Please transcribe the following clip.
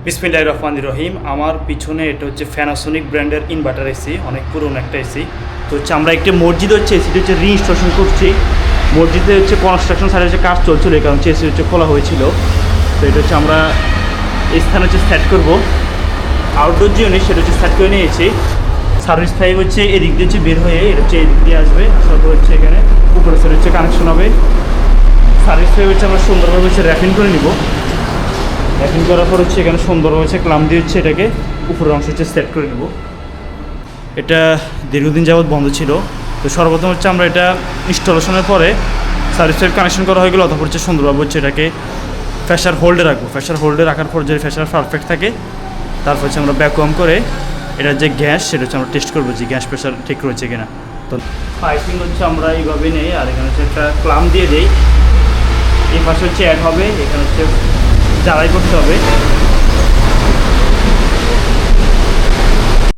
বিসমিল্লাহির রহমানির রহিম। আমার পিছনে এটা হচ্ছে প্যানাসোনিক ব্র্যান্ডের ইনভার্টার এসি, অনেক পুরনো একটা এসি। তো হচ্ছে আমরা একটি মসজিদ হচ্ছে এসিটি হচ্ছে রিইনস্টলেশন করছি। মসজিদে হচ্ছে কনস্ট্রাকশন সাইডে হচ্ছে কাজ চলছিল, এই কারণে হচ্ছে এসি হচ্ছে খোলা হয়েছিল। তো এটা হচ্ছে আমরা এই স্থানে হচ্ছে সেট করবো। আউটডোর যে ইউনিট সেটা হচ্ছে সেট করে নিয়েছি। সার্ভিস পাইপ হচ্ছে এদিক দিয়ে হচ্ছে বের হয়ে এটা হচ্ছে এদিক দিয়ে আসবে, আসার পর হচ্ছে এখানে উপরে সেটা হচ্ছে কানেকশন হবে। সার্ভিস পাইপ হচ্ছে আমরা সুন্দরভাবে হচ্ছে র্যাপিং করে নিব। র্যাপিং করার পর হচ্ছে এখানে সুন্দর হচ্ছে ক্লাম দিয়ে হচ্ছে এটাকে উপরের অংশ হচ্ছে সেট করে নেব। এটা দীর্ঘদিন যাবৎ বন্ধ ছিল। তো সর্বপ্রথম হচ্ছে আমরা এটা ইনস্টলেশনের পরে সার্ভিস পাইপ কানেকশন করা হয়ে গেলো, অথবা হচ্ছে সুন্দরভাবে হচ্ছে এটাকে প্রেশার হোল্ডে রাখবো। প্রেশার হোল্ডে রাখার পর যদি প্রেশার পারফেক্ট থাকে তারপর হচ্ছে আমরা ভ্যাকুয়াম করে এটার যে গ্যাস সেটা হচ্ছে আমরা টেস্ট করবো যে গ্যাস প্রেশার ঠিক রয়েছে কিনা। তো পাইপিং হচ্ছে আমরা এইভাবে নেই, আর এখানে হচ্ছে একটা ক্লাম দিয়ে দিই। এই পাশে হচ্ছে অ্যাড হবে, এখানে হচ্ছে জ্বালাই করতে হবে।